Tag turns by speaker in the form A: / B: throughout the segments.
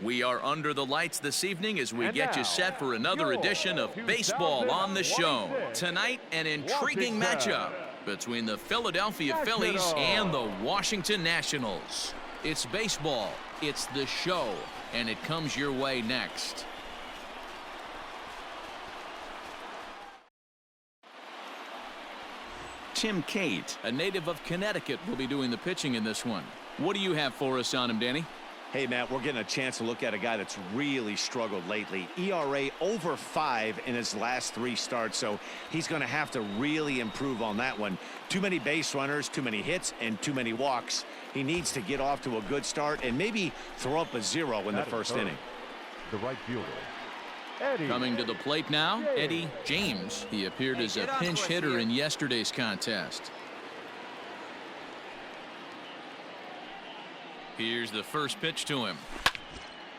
A: We are under the lights this evening as we get you set for another edition of Baseball on the Show. Tonight, an intriguing matchup between the Philadelphia Phillies and the Washington Nationals. It's baseball, it's the show, and it comes your way next. Tim Cate, a native of Connecticut, will be doing the pitching in this one. What do you have for us on him, Danny?
B: Hey, Matt, we're getting a chance to look at a guy that's really struggled lately. ERA over 5 in his last 3 starts, so he's going to have to really improve on that one. Too many base runners, too many hits, and too many walks. He needs to get off to a good start and maybe throw up a 0 in the first inning.
C: The right fielder, Eddie.
A: Coming to the plate now, Eddie James. He appeared as a pinch hitter in yesterday's contest. Here's the first pitch to him.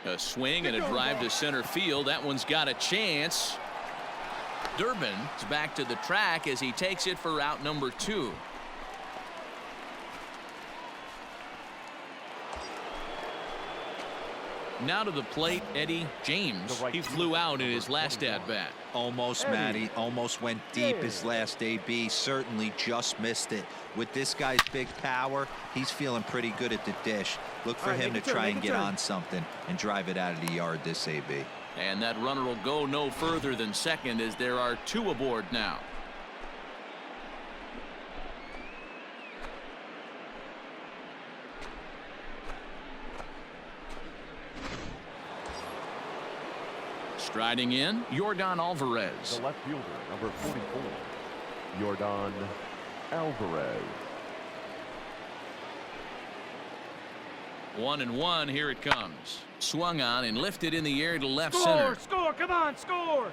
A: A swing and a drive to center field. That one's got a chance. Durbin is back to the track as he takes it for out number 2. Now to the plate, Eddie James. He flew out in his last at-bat.
D: Almost, Matty. Almost went deep his last AB. Certainly just missed it. With this guy's big power, he's feeling pretty good at the dish. Look for him to try and get on something and drive it out of the yard this AB.
A: And that runner will go no further than second as there are 2 aboard now. Striding in, Yordan Alvarez.
C: The left fielder, number 44, Yordan Alvarez.
A: 1-1, here it comes. Swung on and lifted in the air to left center.
E: Score, come on, score!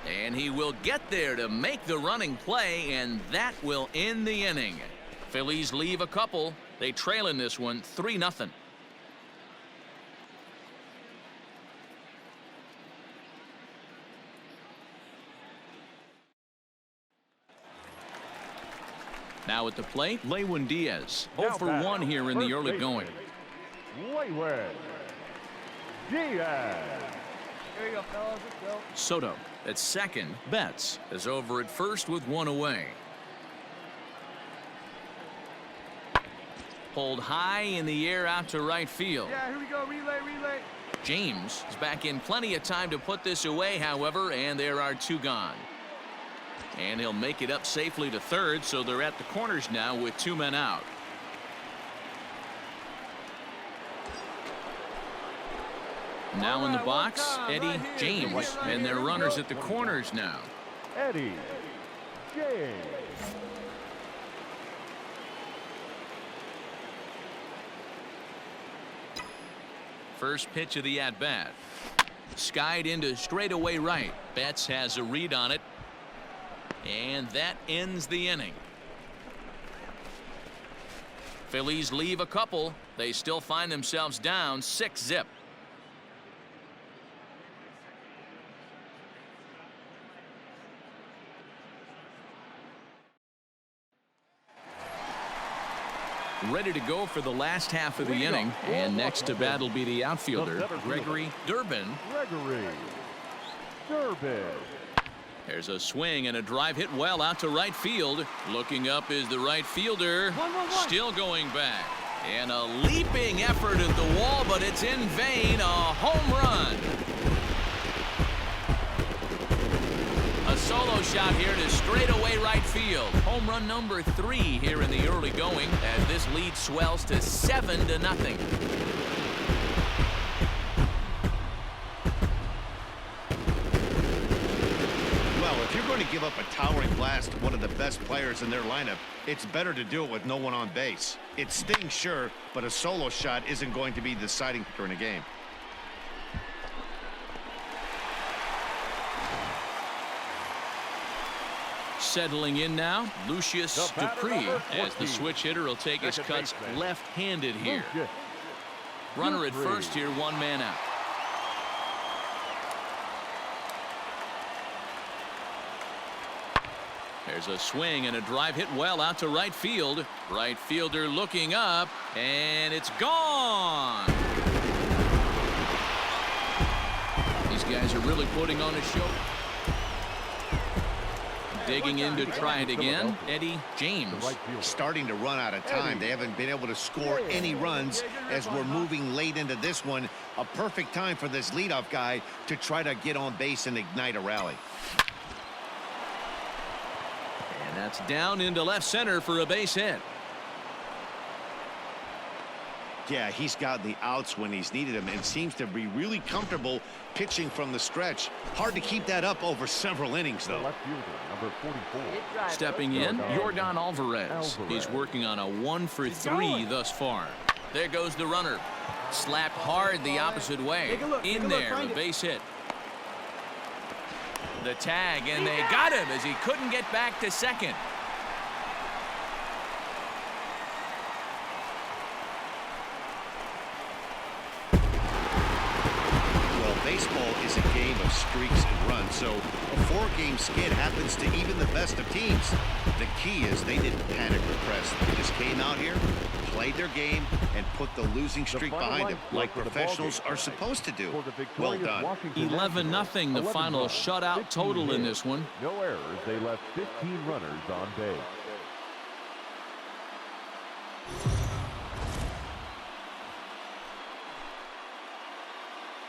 A: And he will get there to make the running play, and that will end the inning. Phillies leave a couple. They trail in this one 3-0. Now at the plate, Lewin Diaz. 0 for 1 here in the early going.
C: Lewin Diaz.
E: Here you go, fellas. Let's go.
A: Soto at second. Betts is over at first with 1 away. Pulled high in the air out to right field.
E: Yeah, here we go. Relay.
A: James is back in plenty of time to put this away, however, and there are 2 gone. And he'll make it up safely to third, so they're at the corners now with 2 men out. Now in the box, Eddie James, and their runners at the corners now.
C: Eddie James.
A: First pitch of the at-bat. Skied into straightaway right. Betts has a read on it. And that ends the inning. Phillies leave a couple. They still find themselves down 6-0. Ready to go for the last half of the inning. And next to bat will be the outfielder, Gregory Durbin. There's a swing and a drive hit well out to right field. Looking up is the right fielder. Still going back. And a leaping effort at the wall, but it's in vain. A home run. A solo shot here to straightaway right field. Home run number 3 here in the early going as this lead swells to 7-0.
B: If you're going to give up a towering blast to one of the best players in their lineup, it's better to do it with no one on base. It stings, sure, but a solo shot isn't going to be the deciding factor in a game.
A: Settling in now, Lucius Dupree, as the switch hitter will take his cuts left-handed here. Runner at first here, 1 man out. There's a swing and a drive hit well out to right field. Right fielder looking up, and it's gone. guys are really putting on a show. Digging in to try it again, Eddie James.
B: Starting to run out of time. They haven't been able to score any runs as we're moving late into this one. A perfect time for this leadoff guy to try to get on base and ignite a rally.
A: And that's down into left center for a base hit.
B: Yeah, he's got the outs when he's needed them and seems to be really comfortable pitching from the stretch. Hard to keep that up over several innings, though.
C: Left fielder, number 44.
A: Stepping in, Yordan Alvarez. He's working on a 1-for-3 thus far. There goes the runner. Slapped hard the opposite way. In there, a base hit. The tag, and they got him as he couldn't get back to second.
B: Baseball is a game of streaks and runs, so a 4-game skid happens to even the best of teams. The key is they didn't panic or press. They just came out here, played their game, and put the losing streak behind them, like professionals are supposed to do. Well done.
A: 11-0, the final shutout total in this one.
C: No errors. They left 15 runners on base.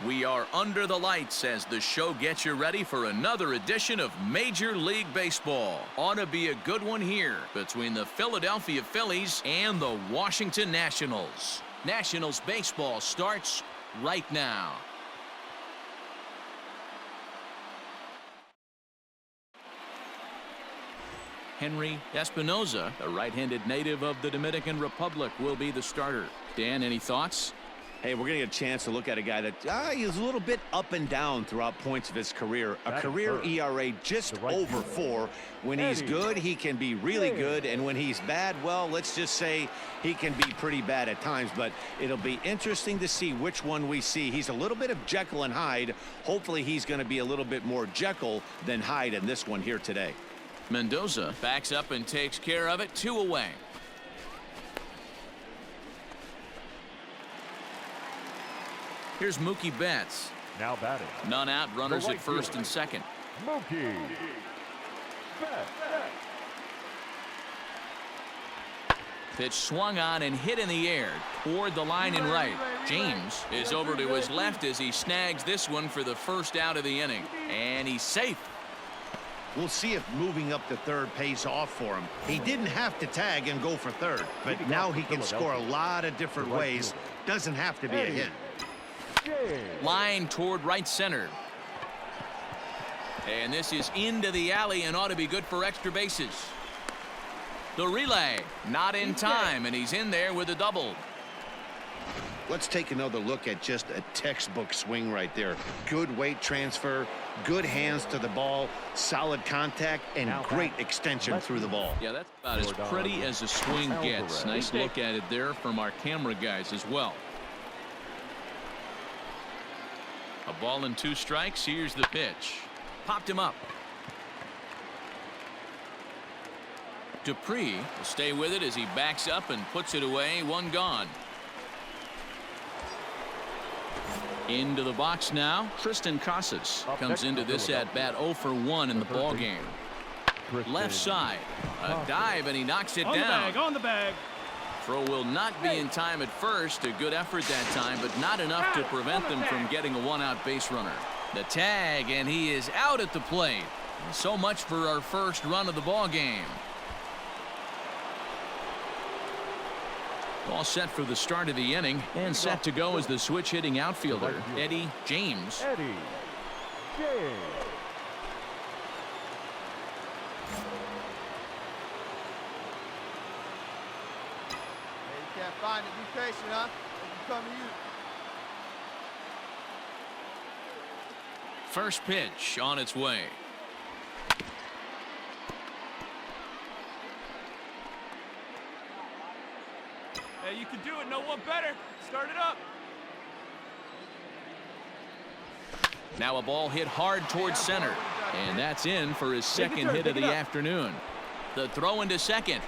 A: We are under the lights as the show gets you ready for another edition of Major League Baseball. Ought to be a good one here between the Philadelphia Phillies and the Washington Nationals. Nationals baseball starts right now. Henry Espinoza, a right-handed native of the Dominican Republic, will be the starter. Dan, any thoughts?
B: Hey, we're going to get a chance to look at a guy that he's a little bit up and down throughout points of his career. A career ERA just over 4. When he's good, he can be really good. And when he's bad, well, let's just say he can be pretty bad at times. But it'll be interesting to see which one we see. He's a little bit of Jekyll and Hyde. Hopefully he's going to be a little bit more Jekyll than Hyde in this one here today.
A: Mendoza backs up and takes care of it. 2 away. Here's Mookie Betts.
C: Now batting.
A: None out, runners at first and second.
C: Mookie Betts.
A: Pitch swung on and hit in the air toward the line and right. James is over to his left as he snags this one for the first out of the inning. And he's safe.
B: We'll see if moving up to third pays off for him. He didn't have to tag and go for third, but now he can score a lot of different ways. Doesn't have to be a hit.
A: Line toward right center. And this is into the alley and ought to be good for extra bases. The relay, not in time, and he's in there with a double.
B: Let's take another look at just a textbook swing right there. Good weight transfer, good hands to the ball, solid contact, and great extension through the ball.
A: Yeah, that's about as pretty as a swing gets. Nice look at it there from our camera guys as well. A ball and 2 strikes. Here's the pitch. Popped him up. Dupree will stay with it as he backs up and puts it away. 1 gone. Into the box now. Tristan Casas comes into this at bat 0 for 1 in the ball game. Left side. A dive and he knocks it down.
E: On the bag.
A: Throw will not be in time at first. A good effort that time, but not enough to prevent them from getting a 1-out base runner. The tag, and he is out at the plate. So much for our first run of the ball game. All set for the start of the inning, and set to go as the switch-hitting outfielder, Eddie James.
C: Eddie James.
E: Can't find it. Be patient, huh? It'll come to you.
A: First pitch on its way.
E: Hey, you can do it. No one better. Start it up.
A: Now a ball hit hard towards center, and that's in for his second hit of the afternoon. The throw into second.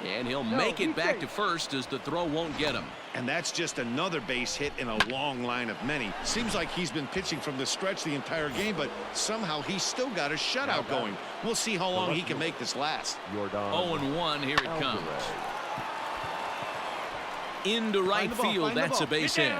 A: And he'll make it back to first as the throw won't get him.
B: And that's just another base hit in a long line of many. Seems like he's been pitching from the stretch the entire game, but somehow he's still got a shutout going. We'll see how long he can make this last.
A: 0-1, here it comes. Into right field, that's a base hit.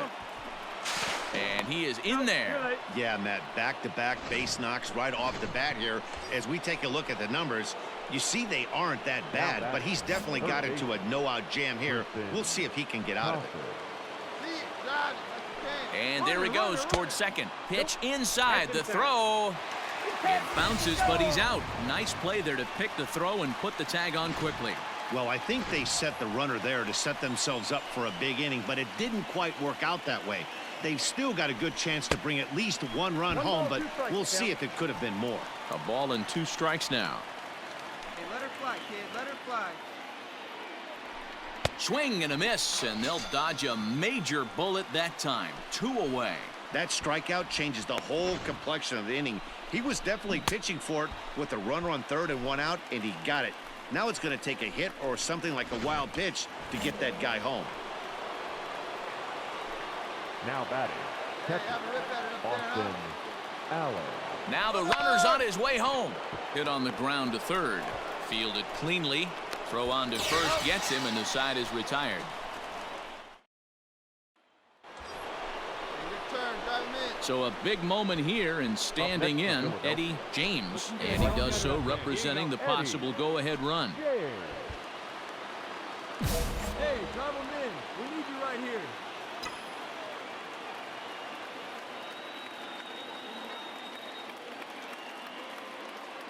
A: And he is in there.
B: Yeah, Matt, back-to-back base knocks right off the bat here. As we take a look at the numbers, you see they aren't that bad, but he's definitely got into a no-out jam here. We'll see if he can get out of it.
A: And there he goes towards second. Pitch inside, the throw. It bounces, but he's out. Nice play there to pick the throw and put the tag on quickly.
B: Well, I think they set the runner there to set themselves up for a big inning, but it didn't quite work out that way. They've still got a good chance to bring at least one run home, but we'll see if it could have been more.
A: A ball and 2 strikes now.
F: Hey, let her fly, kid. Let her fly.
A: Swing and a miss, and they'll dodge a major bullet that time. 2 away.
B: That strikeout changes the whole complexion of the inning. He was definitely pitching for it with a runner on third and 1 out, and he got it. Now it's going to take a hit or something like a wild pitch to get that guy home.
C: Now batting, Austin Allen.
A: Now the runner's on his way home. Hit on the ground to third. Fielded cleanly. Throw on to first gets him, and the side is retired. So a big moment here, and standing in, Eddie James. And he does so representing the possible go-ahead run.
E: Hey, drive him in. We need you right here.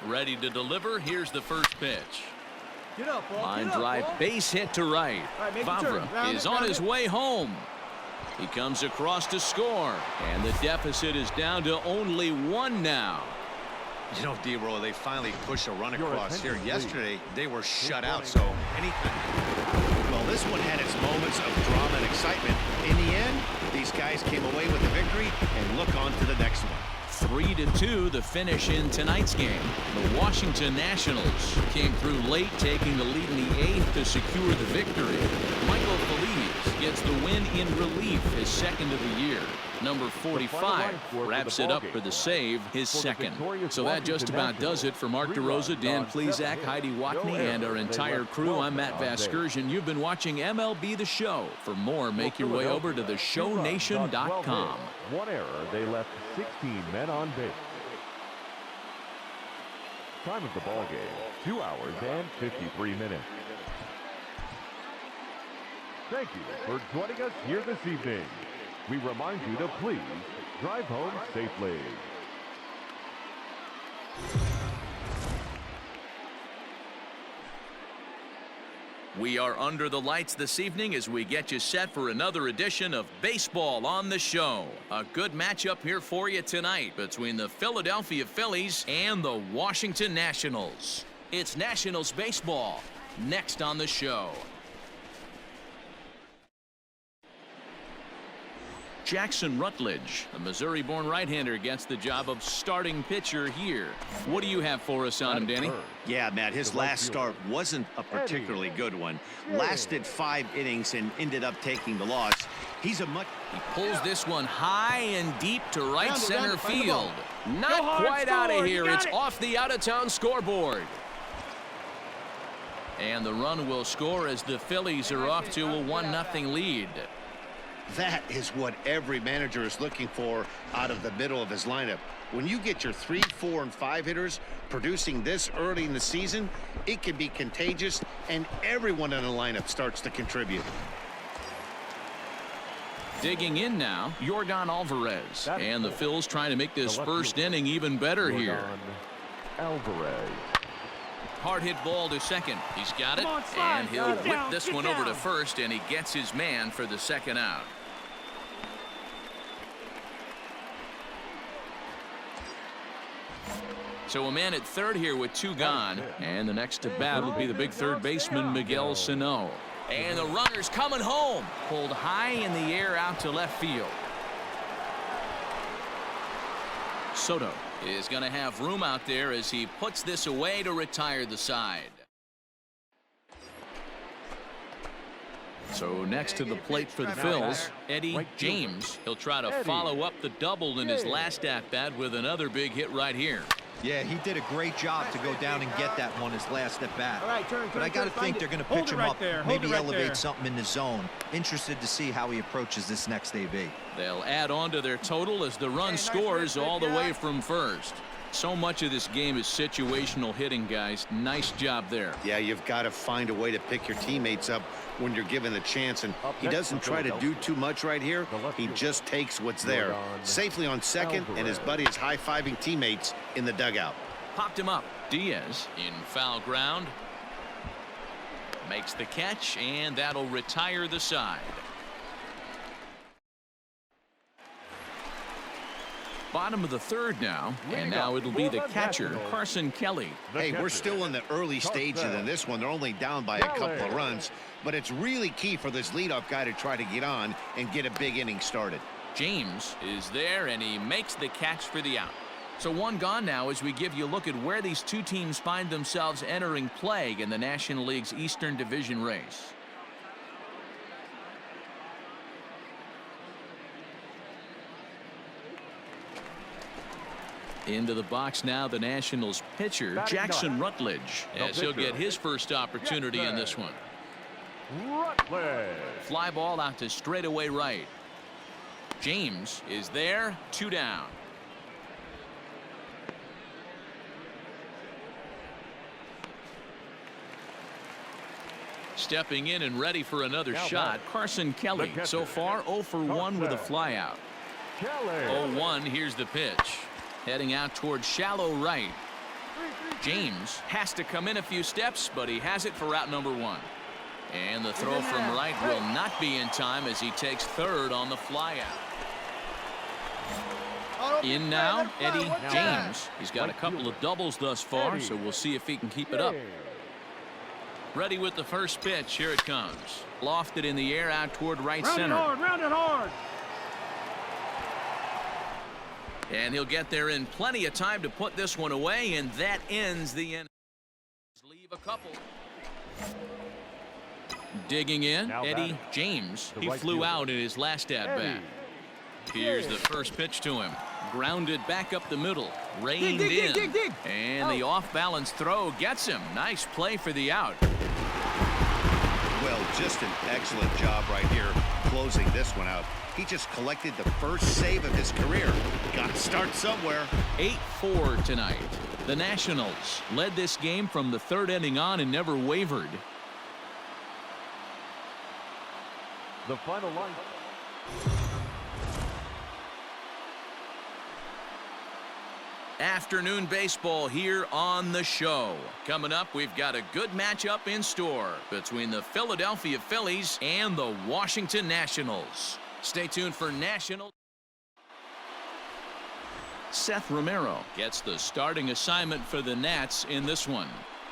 A: Ready to deliver. Here's the first pitch.
E: Get up, ball.
A: Line
E: Get up,
A: drive,
E: ball.
A: base hit to right.
E: Make a turn.
A: Vavra is on his way home. He comes across to score, and the deficit is down to only 1 now.
B: You know, D-Roll, they finally push a run across here. Yesterday, they were shut out, so anytime. Well, this one had its moments of drama and excitement. In the end, these guys came away with the victory and look on to the next one.
A: 3-2 the finish in tonight's game. The Washington Nationals came through late, taking the lead in the 8th to secure the victory. Michael Feliz gets the win in relief, his 2nd of the year. Number 45 wraps it up for the save, his 2nd. So that just about does it for Mark DeRosa, Dan Plesac, Heidi Watney, and our entire crew. I'm Matt Vasgersian. You've been watching MLB The Show. For more, make your way over to theshownation.com.
C: 1 error, they left 16 men on base. Time of the ball game, 2 hours and 53 minutes. Thank you for joining us here this evening. We remind you to please drive home safely.
A: We are under the lights this evening as we get you set for another edition of Baseball on the Show. A good matchup here for you tonight between the Philadelphia Phillies and the Washington Nationals. It's Nationals baseball next on the show. Jackson Rutledge, a Missouri-born right-hander, gets the job of starting pitcher here. What do you have for us on him, Danny?
B: Yeah, Matt, his last start wasn't a particularly good one. Lasted 5 innings and ended up taking the loss. He
A: pulls this one high and deep to right center field. Not quite out of here. It's off the out-of-town scoreboard. And the run will score as the Phillies are off to a 1-0 lead.
B: That is what every manager is looking for out of the middle of his lineup. When you get your 3, 4, and 5 hitters producing this early in the season, it can be contagious, and everyone in the lineup starts to contribute.
A: Digging in now, Yordan Alvarez. And the Phils trying to make this first inning even better here.
C: Alvarez.
A: Hard hit ball to second. He's got it, and he'll whip this one over to first, and he gets his man for the 2nd out. So a man at third here with 2 gone, and the next to bat will be the big third baseman Miguel Sano. And the runner's coming home, pulled high in the air out to left field. Soto is going to have room out there as he puts this away to retire the side. So next to the plate for the Phils, Eddie James. He'll try to follow up the double in his last at-bat with another big hit right here.
D: Yeah, he did a great job to go down and get that one his last at bat.
F: All right,
D: But I got to think they're going to pitch him up, maybe elevate something in the zone. Interested to see how he approaches this next AB.
A: They'll add on to their total as the run scores all the way from first. So much of this game is situational hitting, guys. Nice job there.
B: Yeah, you've got to find a way to pick your teammates up when you're given the chance, and he doesn't try to do too much right here. He just takes what's there safely on second, and his buddy is high-fiving teammates in the dugout.
A: Popped him up. Diaz in foul ground. Makes the catch, and that'll retire the side. Bottom of the third now, and now it'll be the catcher, Carson Kelly.
B: Hey, we're still in the early stages of this one. They're only down by a couple of runs, but it's really key for this leadoff guy to try to get on and get a big inning started.
A: James is there, and he makes the catch for the out. So one gone now as we give you a look at where these two teams find themselves entering play in the National League's Eastern Division race. Into the box now, the Nationals pitcher, Jackson Rutledge, as he'll get his first opportunity in this one. Fly ball out to straightaway right. James is there, 2 down. Stepping in and ready for another shot, Carson Kelly. So far 0 for 1 with a flyout. 0-1, here's the pitch. Heading out towards shallow right. James has to come in a few steps, but he has it for route number 1. And the throw from right will not be in time as he takes third on the flyout. In now, Eddie James. He's got a couple of doubles thus far, so we'll see if he can keep it up. Ready with the first pitch. Here it comes. Lofted in the air out toward right center.
F: Round it hard.
A: And he'll get there in plenty of time to put this one away, and that ends the inning. Leave a couple. Digging in, Eddie James. He flew out in his last at-bat. Here's the first pitch to him. Grounded back up the middle. Reined in. And the off-balance throw gets him. Nice play for the out.
B: Well, just an excellent job right here closing this one out. He just collected the first save of his career. Got to start somewhere.
A: 8-4 tonight. The Nationals led this game from the third inning on and never wavered.
C: The final line.
A: Afternoon baseball here on the show. Coming up, we've got a good matchup in store between the Philadelphia Phillies and the Washington Nationals. Stay tuned for National. Seth Romero gets the starting assignment for the Nats in this one.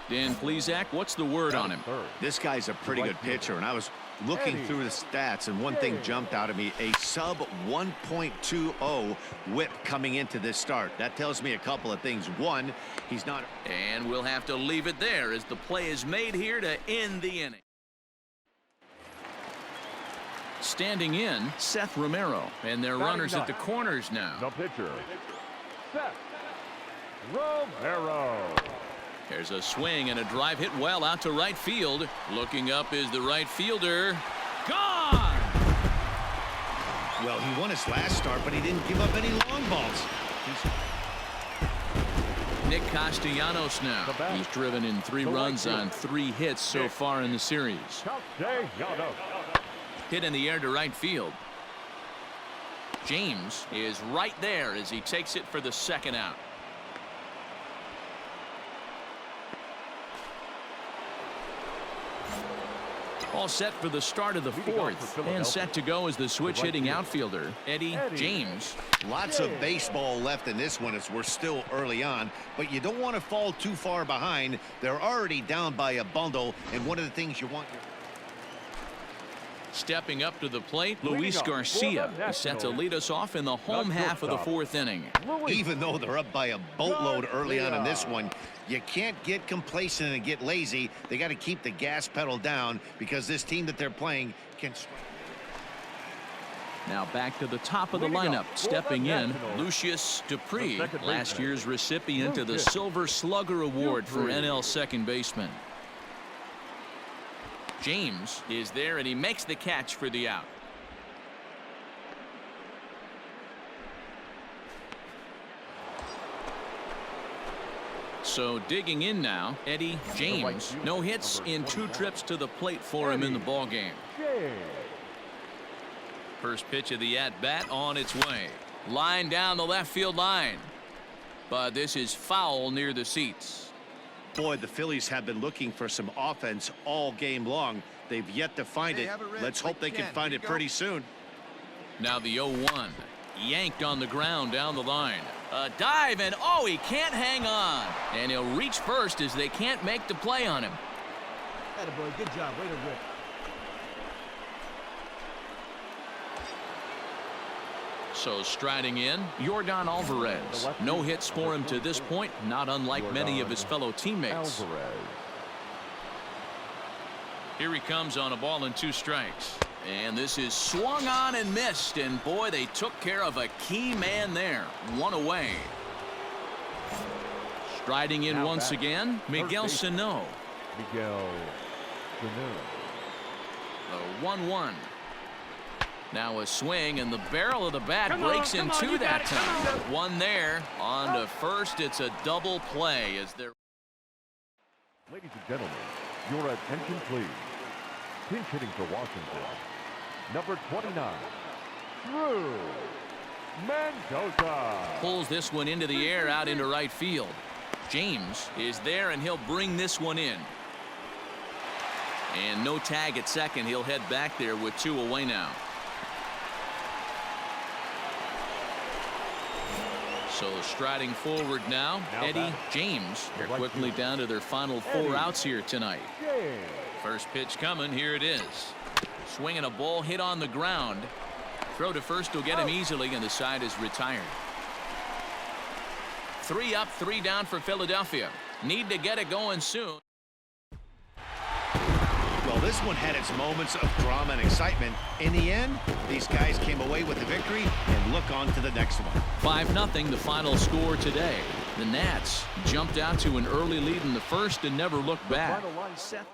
A: Dan Plesac, what's the word on him?
B: This guy's a pretty good pitcher, and I was looking through the stats, and one thing jumped out at me: a sub 1.20 whip coming into this start. That tells me a couple of things. One, he's not.
A: And we'll have to leave it there as the play is made here to end the inning. Standing in, Seth Romero, and their runners at the corners now.
C: The pitcher, Seth Romero.
A: There's a swing and a drive hit well out to right field. Looking up is the right fielder. Gone!
B: Well, he won his last start, but he didn't give up any long balls.
A: Nick Castellanos now. He's driven in 3 runs on 3 hits so far in the series. Hit in the air to right field. James is right there as he takes it for the second out. All set for the start of the fourth, and set to go as the switch-hitting outfielder, Eddie James.
B: Lots of baseball left in this one as we're still early on, but you don't want to fall too far behind. They're already down by a bundle, and one of the things you want.
A: Stepping up to the plate,
C: Leading
A: Luis
C: up for the
A: Garcia is set to
C: Nationals,
A: lead us off in the home half of the
C: shortstop,
A: fourth inning.
B: Even though they're up by a boatload early on in this
C: Garcia.
B: one, you can't get complacent and get lazy. They got to keep the gas pedal down because this team that they're playing can.
A: Now back to the top of the
C: Leading
A: lineup.
C: up for
A: Stepping
C: the
A: in,
C: Nationals,
A: Lucius Dupree,
C: the second
A: last
C: baseman,
A: year's recipient of the
C: Lucius
A: Silver Slugger Award for
C: Dupree.
A: NL second baseman. James is there, and he makes the catch for the out. So digging in now, Eddie James.
C: field,
A: No hits
C: number
A: in 2
C: 21.
A: trips to the plate for him in the ball game.
C: James.
A: First pitch of the at-bat on its way. Line down the left field line. But this is foul near the seats.
B: Boy, the Phillies have been looking for some offense all game long. They've yet to find
F: Hey,
B: it.
F: have it, Red.
B: Let's hope they can find
F: Here
B: it
F: you go.
B: pretty soon.
A: Now the 0-1. Yanked on the ground down the line. A dive, and oh, he can't hang on. And he'll reach first as they can't make the play on him.
F: Attaboy, good job. Way to rip.
A: So striding in, Yordan Alvarez. No hits for him to this point, not unlike many of his fellow teammates.
C: Alvarez.
A: Here he comes on a ball and 2 strikes. And this is swung on and missed. And boy, they took care of a key man there. 1 away. Striding in
C: Now
A: once
C: back.
A: again, Miguel
C: Third base.
A: Sano.
C: Miguel Sano.
A: The 1-1. Now a swing, and the barrel of the bat
E: Come on,
A: breaks in
E: come on,
A: 2
E: you got
A: that
E: it, come
A: time. One there. On to first. It's a double play as they're.
C: Ladies and gentlemen, your attention please. Pinch hitting for Washington. Number 29, Drew Mendoza.
A: Pulls this one into the air out into right field. James is there, and he'll bring this one in. And no tag at second. He'll head back there with 2 away now. So striding forward now,
C: Now
A: Eddie
C: back.
A: James. They're
C: Right
A: quickly
C: field.
A: down to their final 4
C: Eddie.
A: outs here tonight.
C: James.
A: First pitch coming. Here it is. Swinging a ball hit on the ground. Throw to first will get him easily, and the side is retired. 3 up, 3 down for Philadelphia. Need to get it going soon.
B: Well, this one had its moments of drama and excitement. In the end, these guys came away with the victory and look on to the next one.
A: 5-0 the final score today. The Nats jumped out to an early lead in the first and never looked back.
C: Final line.
A: Seth